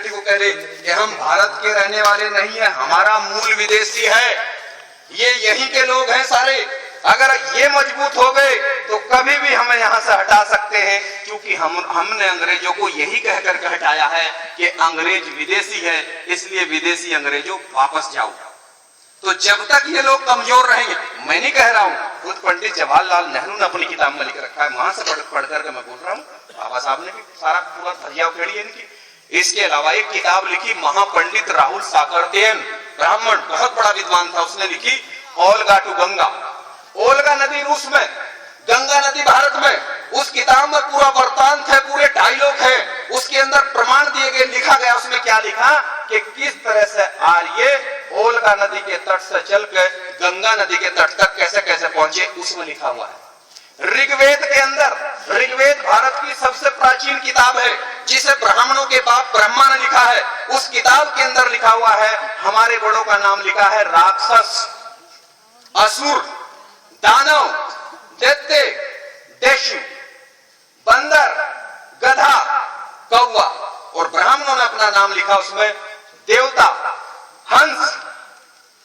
बेटी को कह रहे कि हम भारत के रहने वाले नहीं है, हमारा मूल विदेशी है, ये यहीं के लोग हैं सारे। अगर ये मजबूत हो गए तो कभी भी हमें यहाँ से हटा सकते हैं, क्योंकि हमने अंग्रेजों को यही कह करके हटाया है कि अंग्रेज विदेशी है, इसलिए विदेशी अंग्रेजों वापस जाओ। तो जब तक ये लोग कमजोर रहेंगे, मैं नहीं कह रहा हूँ, खुद पंडित जवाहरलाल नेहरू ने अपनी किताब में लिख रखा है, वहां से पढ़ करके मैं बोल रहा हूँ, बाबा साहब ने भी सारा पूरा धजिया उखेड़ी है इनकी। इसके अलावा एक किताब लिखी महापंडित राहुल साकरतेन, ब्राह्मण, बहुत बड़ा विद्वान था, उसने लिखी ओल्गा टू गंगा। ओल्गा नदी रूस में, गंगा नदी भारत में। उस किताब में पूरा वृत्तांत है, पूरे डायलॉग है, उसके अंदर प्रमाण दिए गए, लिखा गया। उसमें क्या लिखा कि किस तरह से आर्य ओल्गा नदी के तट से चलकर गंगा नदी के तट तक कैसे कैसे पहुंचे, उसमें लिखा हुआ है। ऋग्वेद के अंदर, ऋग्वेद भारत की सबसे प्राचीन किताब है, जिसे ब्राह्मणों के बाप ब्रह्मा ने लिखा है। उस किताब के अंदर लिखा हुआ है, हमारे बड़ों का नाम लिखा है राक्षस, असुर, दानव, दैत्य, देशु, बंदर, गधा, कौवा, और ब्राह्मणों ने अपना नाम लिखा उसमें देवता, हंस,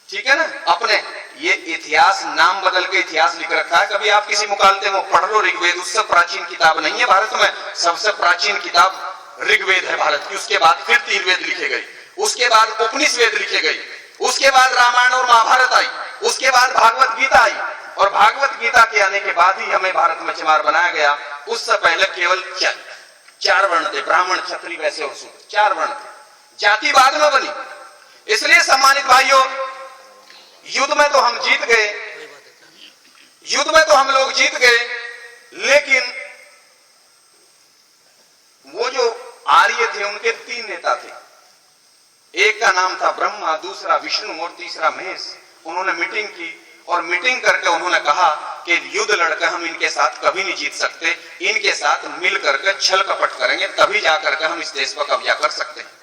ठीक है ना। अपने ये इतिहास नाम बदल के इतिहास लिख रखा है। कभी आप किसी मुकालते में पढ़ लो ऋग्वेद, उससे प्राचीन किताब नहीं है भारत में, सबसे प्राचीन किताब ऋग्वेद है भारत की। उसके बाद फिर तीन वेद लिखे गए, उसके बाद उपनिषद लिखे गए, उसके बाद रामायण और महाभारत आई, उसके बाद भागवत गीता आई, और भागवत गीता के आने के बाद ही हमें भारत में चमार बनाया गया। उससे पहले केवल चार वर्ण थे, ब्राह्मण, क्षत्रिय, वैश्य और शूद्र, चार वर्ण थे, जाति बाद में बनी। इसलिए सम्मानित भाइयों, युद्ध में तो हम जीत गए, युद्ध में तो हम लोग जीत गए, लेकिन वो जो आर्य थे उनके तीन नेता थे, एक का नाम था ब्रह्मा, दूसरा विष्णु और तीसरा महेश। उन्होंने मीटिंग की और मीटिंग करके उन्होंने कहा कि युद्ध लड़कर हम इनके साथ कभी नहीं जीत सकते, इनके साथ मिल करके छल कपट करेंगे, तभी जाकर के हम इस देश पर कब्जा कर सकते हैं।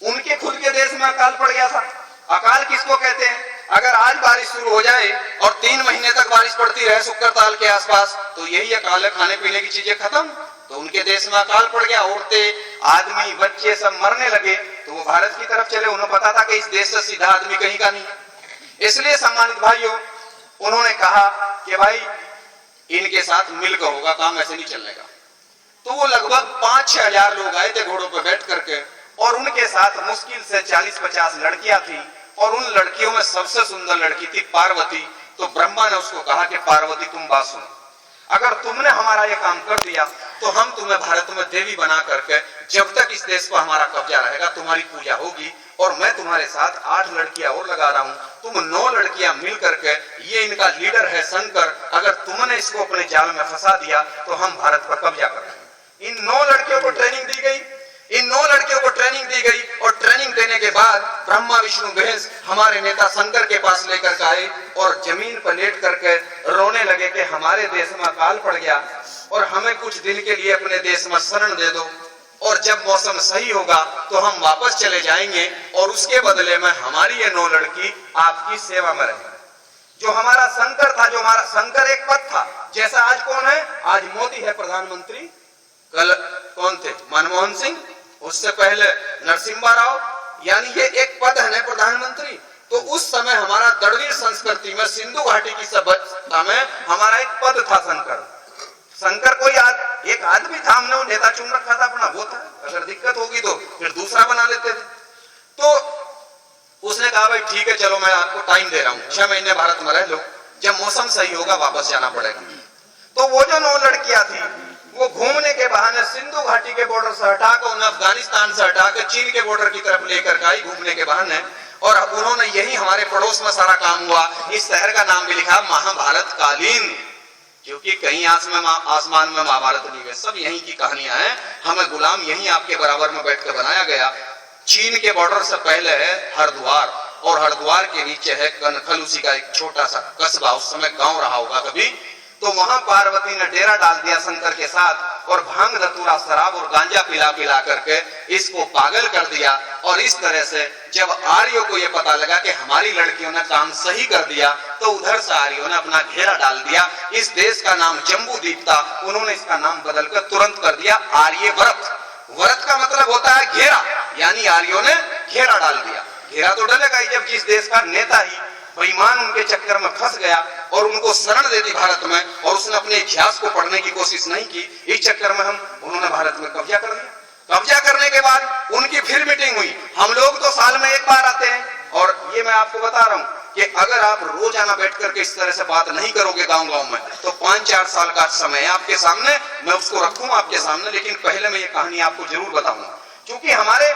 उनके खुद के देश में अकाल पड़ गया था। अकाल किसको कहते हैं? अगर आज बारिश शुरू हो जाए और 3 महीने तक बारिश पड़ती रहे शुक्र ताल के आसपास, तो यही अकाल है, खाने पीने की चीजें खत्म। तो उनके देश में अकाल पड़ गया, औरतें, आदमी, बच्चे सब मरने लगे, तो वो भारत की तरफ चले। उन्हें पता था कि इस देश से सीधा आदमी कहीं का नहीं। इसलिए सम्मानित भाइयों, उन्होंने कहा कि भाई इनके साथ मिलकर होगा काम, ऐसे नहीं चलेगा। तो वो लगभग 5-6 हजार लोग आए थे घोड़ों पर बैठ करके, और उनके साथ मुश्किल से 40-50 लड़कियां थी, और उन लड़कियों में सबसे सुंदर लड़की थी पार्वती। तो ब्रह्मा ने उसको कहा कि पार्वती तुम बात सुनो, अगर तुमने हमारा ये काम कर दिया तो हम तुम्हें भारत में देवी बना करके, जब तक इस देश पर हमारा कब्जा रहेगा, तुम्हारी पूजा होगी, और मैं तुम्हारे साथ 8 लड़कियां और लगा रहा हूं, तुम 9 लड़कियां मिल करके, ये इनका लीडर है शंकर, अगर तुमने इसको अपने जाल में फंसा दिया तो हम भारत पर कब्जा करेंगे। इन 9 लड़कियों को ट्रेनिंग दी गई, इन 9 लड़कियों को ट्रेनिंग दी गई, और ट्रेनिंग देने के बाद ब्रह्मा विष्णु महेश हमारे नेता शंकर के पास लेकर आए, और जमीन पर लेट करके रोने लगे कि हमारे देश में अकाल पड़ गया, और हमें कुछ दिन के लिए अपने देश में शरण दे दो, और जब मौसम सही होगा तो हम वापस चले जाएंगे, और उसके बदले में हमारी ये 9 लड़की आपकी सेवा में रहेंगी। जो हमारा शंकर था, जो हमारा शंकर एक पद था, जैसा आज कौन है? आज मोदी है प्रधानमंत्री, कल कौन थे? मनमोहन सिंह, उससे पहले नरसिम्हा राव, यानी ये एक पद है ना प्रधानमंत्री। तो उस समय हमारा द्रविड़ संस्कृति में, सिंधु घाटी की सभ्यता में हमारा एक पद था शंकर। शंकर कोई एक आदमी था, हमने वो नेता चुन रखा था अपना, वो था। अगर दिक्कत होगी तो फिर दूसरा बना लेते थे। तो उसने कहा भाई ठीक है, चलो मैं आपको टाइम दे रहा हूँ, 6 महीने भारत में रह लो, जब मौसम सही होगा वापस जाना पड़ेगा। तो वो जो 9 लड़कियां थी, वो घूमने के बहाने सिंधु घाटी के बॉर्डर से हटाकर, उन्हें अफगानिस्तान से हटाकर चीन के बॉर्डर की तरफ लेकर आई घूमने के बहाने, और उन्होंने यही हमारे पड़ोस में सारा काम हुआ। इस शहर का नाम भी लिखा महाभारत कालीन, क्योंकि कहीं आसमान में महाभारत नहीं है, सब यहीं की कहानियां हैं। हमें गुलाम यहीं आपके बराबर में बैठकर बनाया गया। चीन के बॉर्डर से पहले है हरिद्वार, और हरिद्वार के नीचे है कनखल, उसी का एक छोटा सा कस्बा, उस समय गांव रहा होगा कभी। तो वहां पार्वती ने डेरा डाल दिया शंकर के साथ, और भांग धतूरा शराब और गांजा पिला पिला करके इसको पागल कर दिया। और इस तरह से जब आर्यों को यह पता लगा कि हमारी लड़कियों ने काम सही कर दिया, तो उधर से आर्यों ने अपना घेरा डाल दिया। इस देश का नाम जम्बू द्वीप था, उन्होंने इसका नाम बदलकर तुरंत कर दिया आर्यव्रत। व्रत का मतलब होता है घेरा, यानी आर्यों ने घेरा डाल दिया। घेरा तो डलेगा ही जब जिस देश का नेता ही बेईमान उनके चक्कर में फंस गया और उनको शरण दे दी भारत में, और उसने अपने इतिहास को पढ़ने की कोशिश नहीं की, इस चक्कर में उन्होंने भारत में कब्जा कर लिया। कब्जा करने के बाद उनकी फिर मीटिंग हुई। हम लोग तो साल में एक बार आते हैं, और ये मैं आपको बता रहा हूं कि अगर आप रोजाना बैठ करके इस तरह से बात नहीं करोगे गांव-गांव में, तो 5-4 साल का समय है आपके सामने, मैं उसको रखूंगा आपके सामने। लेकिन पहले मैं ये कहानी आपको जरूर बताऊंगा, क्योंकि हमारे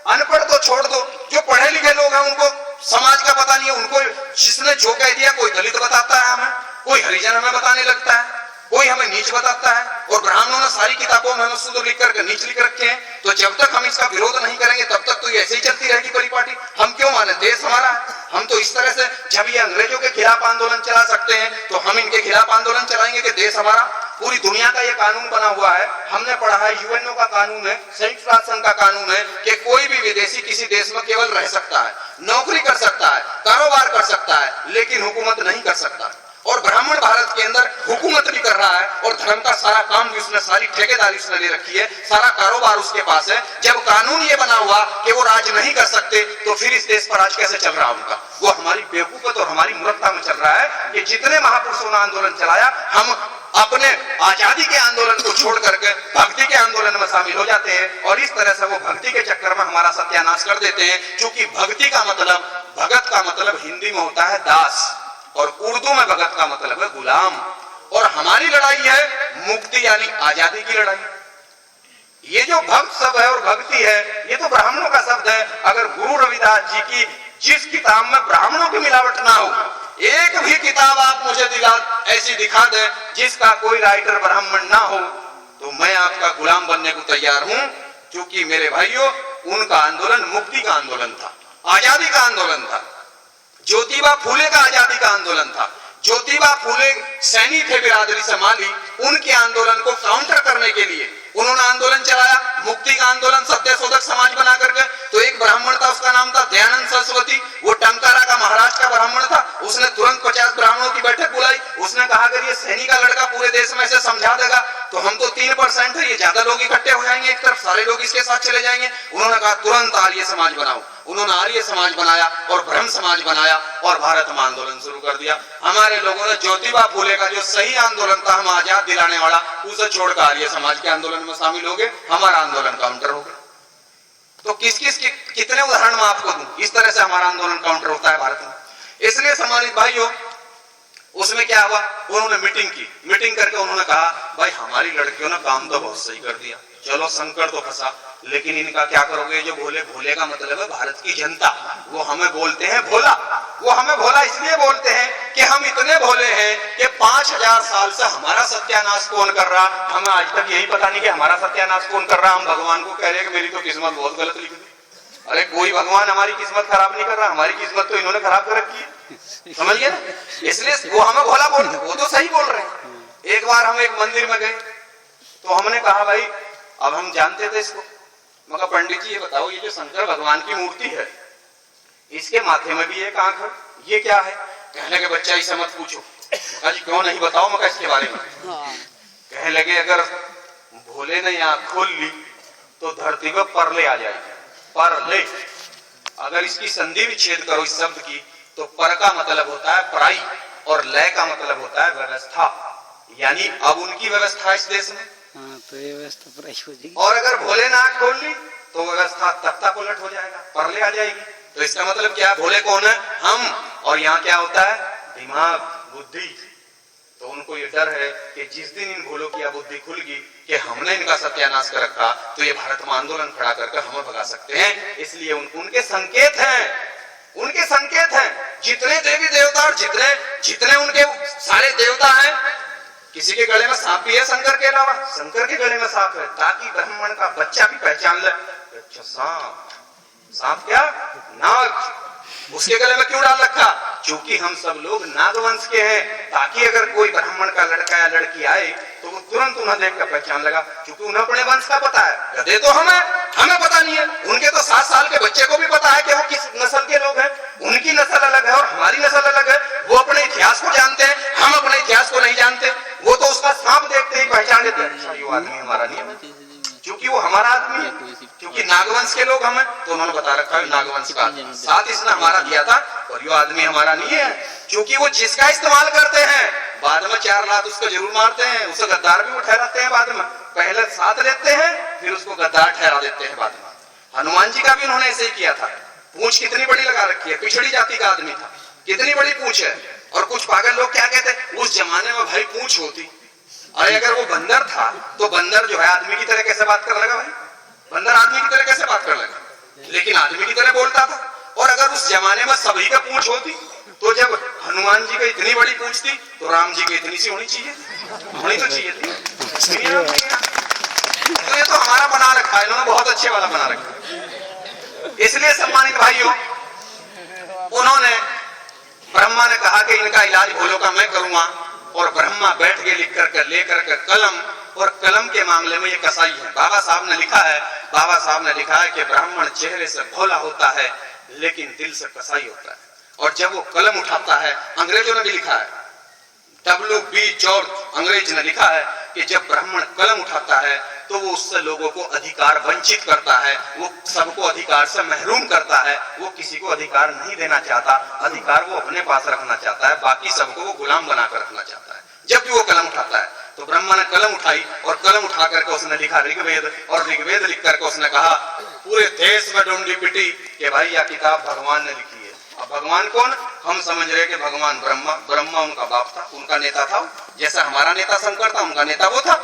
अनपढ़ तो छोड़ दो, जो पढ़े लिखे लोग हैं उनको समाज का पता नहीं है। उनको जिसने जो कह दिया, कोई दलित बताता है हमें, कोई हरिजन हमें बताने लगता है, कोई हमें नीच बताता है, और ब्राह्मणों ने सारी किताबों में हमें शुद्ध लिख करके नीच लिख रखे हैं। तो जब तक हम इसका विरोध नहीं करेंगे तब तक तो ये ऐसे ही चलती रहेगी परिपाटी। हम क्यों माने, देश हमारा है। हम तो इस तरह से, जब ये अंग्रेजों के खिलाफ आंदोलन चला सकते हैं तो हम इनके खिलाफ आंदोलन चलाएंगे कि देश हमारा। पूरी दुनिया का ये कानून बना हुआ है, हमने पढ़ा है, यूएनओ का कानून है, संयुक्त राष्ट्र संघ का कानून है कि कोई भी विदेशी किसी देश में केवल रह सकता है, नौकरी कर सकता है, कारोबार कर सकता है, लेकिन हुकूमत नहीं कर सकता। और ब्राह्मण भारत के अंदर हुकूमत भी कर रहा है, और धर्म का सारा काम भी उसने, सारी ठेकेदारी उसने ले रखी है, सारा कारोबार उसके पास है। जब कानून ये बना हुआ कि वो राज नहीं कर सकते, तो फिर इस देश पर राज कैसे चल रहा उनका? वो हमारी बेवकूफत और हमारी मूर्खता में चल रहा है कि जितने महापुरुषों ने आंदोलन चलाया, हम अपने आजादी के आंदोलन को छोड़ करके भक्ति के आंदोलन में शामिल हो जाते हैं, और इस तरह से वो भक्ति के चक्कर में हमारा सत्यानाश कर देते हैं। क्योंकि भक्ति का मतलब, भगत का मतलब हिंदी में होता है दास, और उर्दू में भगत का मतलब है गुलाम। और हमारी लड़ाई है मुक्ति यानी आजादी की लड़ाई। ये जो भक्त शब्द है और भक्ति है, ये तो ब्राह्मणों का शब्द है। अगर गुरु रविदास जी की जिस किताब में ब्राह्मणों की मिलावट ना हो, एक भी किताब आप मुझे ऐसी दिखा दे जिसका कोई राइटर ब्राह्मण ना हो, तो मैं आपका गुलाम बनने को तैयार हूं। क्योंकि मेरे भाइयों, उनका आंदोलन मुक्ति का आंदोलन था, आजादी का आंदोलन था। ज्योतिबा फूले का आजादी का आंदोलन था। ज्योतिबा फूले सैनिक थे बिरादरी से माली, उनके आंदोलन को काउंटर करने के लिए उन्होंने आंदोलन चलाया, मुक्ति का आंदोलन, सत्यशोधक समाज बना करके। तो एक ब्राह्मण था, उसका नाम था दयानंद सरस्वती, वो टंकारा का महाराष्ट्र का ब्राह्मण था। उसने तुरंत 50 ब्राह्मणों की बैठक बुलाई। उसने कहा अगर ये सैनिक का लड़का पूरे देश में ऐसे समझा देगा तो हम तो 3% है, ये ज्यादा लोग इकट्ठे हो जाएंगे, एक तरफ सारे लोग इसके साथ चले जाएंगे। उन्होंने कहा तुरंत आर्य समाज बनाओ। उन्होंने आर्य समाज बनाया और ब्रह्म समाज बनाया, और भारत में आंदोलन शुरू कर दिया। हमारे लोगों ने ज्योतिबा फूले का जो सही आंदोलन था, हम आजाद दिलाने वाला, उसे छोड़कर आर्य समाज के आंदोलन में शामिल हो गए। हमारा आंदोलन काउंटर हो गया। तो कितने उदाहरण मैं आपको दूं, इस तरह से हमारा आंदोलन काउंटर होता है भारत में। इसलिए सम्मानित भाइयों, उसमें क्या हुआ, उन्होंने मीटिंग की। मीटिंग करके उन्होंने कहा भाई हमारी लड़कियों ने काम तो बहुत सही कर दिया, चलो संकट तो फंसा, लेकिन इनका क्या करोगे? जो भोले, भोले का मतलब है भारत की जनता, वो हमें बोलते हैं भोला। वो हमें भोला इसलिए बोलते हैं कि हम इतने भोले हैं कि 5000 साल से हमारा सत्यानाश कौन कर रहा, हमें आज तक यही पता नहीं कि हमारा सत्यानाश कौन कर रहा। हम भगवान को कह रहे हैं कि मेरी तो किस्मत बहुत गलत लिखी थी। अरे कोई भगवान हमारी किस्मत खराब नहीं कर रहा, हमारी किस्मत तो इन्होंने खराब कर रखी है, समझ गए? इसलिए वो हमें भोला बोलते, वो तो सही बोल रहे हैं। एक बार हम एक मंदिर में गए तो हमने कहा भाई, अब हम जानते थे इसको, मगर पंडित जी ये बताओ, ये जो शंकर भगवान की मूर्ति है, इसके माथे में भी एक आंख है, ये क्या है? कहने लगे बच्चा इसे मत पूछो। आज क्यों नहीं बताओ मगर इसके बारे में? कहने लगे अगर भोले ने आंख खोल ली तो धरती पर परले आ जाएगी। परले, अगर इसकी संधि विच्छेद करो इस शब्द की, तो पर का मतलब होता है पराई, और लय का मतलब होता है व्यवस्था। यानी अब उनकी व्यवस्था इस देश में, तो ये व्यवस्था पराई हो जाएगी। और अगर भोले ने आंख खोल ली तो व्यवस्था तख्ता पलट हो जाएगा, परले आ जाएगी। तो इसका मतलब क्या है? भोले कौन है? हम। और यहाँ क्या होता है? दिमाग, बुद्धि। तो उनको ये डर है कि जिस दिन इन भोलों की बुद्धि खुलगी कि हमने इनका सत्यानाश कर रखा, तो ये भारत में आंदोलन खड़ा करके हमें भगा सकते हैं। इसलिए उनके संकेत हैं, उनके संकेत हैं। जितने देवी देवता और जितने उनके सारे देवता हैं, किसी के गले में सांप भी है शंकर के अलावा, शंकर के गले में सांप है, ताकि ब्राह्मण का बच्चा भी पहचान ले, अच्छा सांप। सांप क्या? नाग। उसके गले में क्यों डाल रखा? क्योंकि हम सब लोग नागवंश के हैं, ताकि अगर कोई ब्राह्मण का लड़का या लड़की आए तो वो तुरंत उन्हें देखकर पहचान लगा, क्योंकि उन्हें अपने वंश का पता है। गधे तो हमें पता नहीं है। उनके तो 7 साल के बच्चे को भी पता है कि वो किस नस्ल के लोग हैं। उनकी नस्ल अलग है और हमारी नस्ल अलग है। वो अपने इतिहास को जानते हैं, हम अपने इतिहास को नहीं जानते। वो तो उसका सांप देखते ही पहचान लेते हैं, अच्छा ये आदमी हमारा नहीं है, क्योंकि वो हमारा आदमी है, क्योंकि नागवंश के लोग लोग हमें, तो उन्होंने बता रखा है नागवंश का आदमी। साथ इसने हमारा दिया था और ये आदमी हमारा नहीं है, क्योंकि वो जिसका इस्तेमाल करते हैं बाद में 4 लात उसको जरूर मारते हैं, उसे गद्दार भी वो ठहराते हैं बाद में। पहले साथ लेते हैं फिर उसको गद्दार ठहरा देते हैं बाद में। हनुमान जी का भी उन्होंने ऐसे ही किया था। पूंछ कितनी बड़ी लगा रखी है, पिछड़ी जाति का आदमी था, कितनी बड़ी पूंछ है। और कुछ पागल लोग क्या कहते हैं, उस जमाने में भाई पूंछ होती, अरे अगर वो बंदर था तो बंदर जो है आदमी की तरह कैसे बात कर लगा भाई? बंदर आदमी की तरह कैसे बात कर लगा? लेकिन आदमी की तरह बोलता था। और अगर उस जमाने में सभी का पूंछ होती, तो जब हनुमान जी की इतनी बड़ी पूंछ थी तो राम जी की इतनी सी होनी चाहिए, होनी तो चाहिए थी। तो ये तो हमारा बना रखा है, इन्होंने बहुत अच्छे वाला बना रखा है। इसलिए सम्मानित भाइयों, उन्होंने ब्रह्मा ने कहा कि इनका इलाज भूलों का मैं करूंगा, और ब्रह्मा बैठ के लिख कर लेकर के कलम, और कलम के मामले में ये कसाई है। बाबा साहब ने लिखा है, बाबा साहब ने लिखा है कि ब्राह्मण चेहरे से भोला होता है लेकिन दिल से कसाई होता है। और जब वो कलम उठाता है, अंग्रेजों ने भी लिखा है, W.B. जॉर्ज अंग्रेज ने लिखा है कि जब ब्राह्मण कलम उठाता है तो वो उससे लोगों को अधिकार वंचित करता है, वो सबको अधिकार से महरूम करता है, वो किसी को अधिकार नहीं देना चाहता, अधिकार वो अपने पास रखना चाहता है, बाकी सबको वो गुलाम बनाकर रखना चाहता है। जब भी वो कलम उठाता है, तो ब्रह्मा ने कलम उठाई और कलम उठा करके उसने लिखा ऋग्वेद, और ऋग्वेद लिख करके उसने कहा पूरे देश में ढूंढी पिटी कि भाई यह किताब भगवान ने लिखी है। अब भगवान कौन? हम समझ रहे कि भगवान ब्रह्मा, ब्रह्मा उनका बाप था, उनका नेता था, जैसा हमारा नेता शंकर था उनका नेता वो था।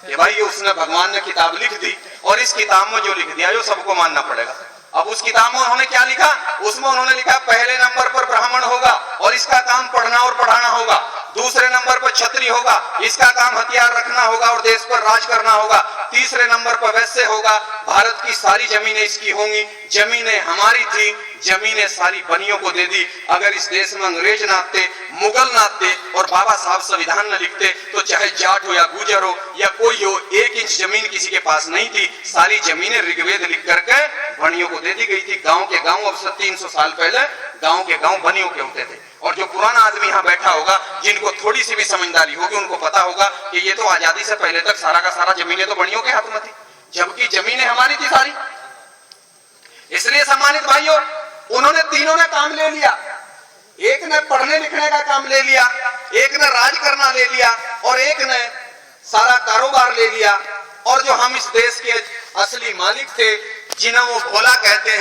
कि भाई उसने, भगवान ने किताब लिख दी, और इस किताब में जो लिख दिया जो सबको मानना पड़ेगा। अब उस किताब में उन्होंने क्या लिखा? उसमें उन्होंने लिखा पहले नंबर पर ब्राह्मण होगा और इसका काम पढ़ना और पढ़ाना होगा, दूसरे नंबर पर क्षत्रिय होगा, इसका काम हथियार रखना होगा और देश पर राज करना होगा, तीसरे नंबर पर वैश्य होगा, भारत की सारी जमीनें इसकी होंगी, जमीनें हमारी थी, जमीनें सारी बनियों को दे दी। अगर इस देश में अंग्रेज ना आते, मुगल ना आते और बाबा साहब संविधान न लिखते, तो चाहे जाट हो या गुजर हो या कोई हो, 1 इंच जमीन किसी के पास नहीं थी। सारी जमीनें ऋग्वेद लिख करके बनियों को दे दी गई थी। गांव के गांव, अब से 300 साल पहले गांव के गांव बनियों के होते थे। और जो पुराना आदमी यहाँ बैठा होगा, जिनको थोड़ी सी भी समझदारी होगी, उनको पता होगा कि ये तो आजादी से पहले तक सारा का सारा जमीनें तो बनियों के हाथ में थी, जबकि जमीनें हमारी थी सारी। इसलिए सम्मानित भाइयों, उन्होंने तीनों ने काम ले लिया। एक ने पढ़ने लिखने का काम ले लिया, एक ने राज करना ले लिया, और एक ने सारा कारोबार ले लिया। और जो हम इस देश के असली मालिक थे, जिन्हें वो भोला कहते हैं,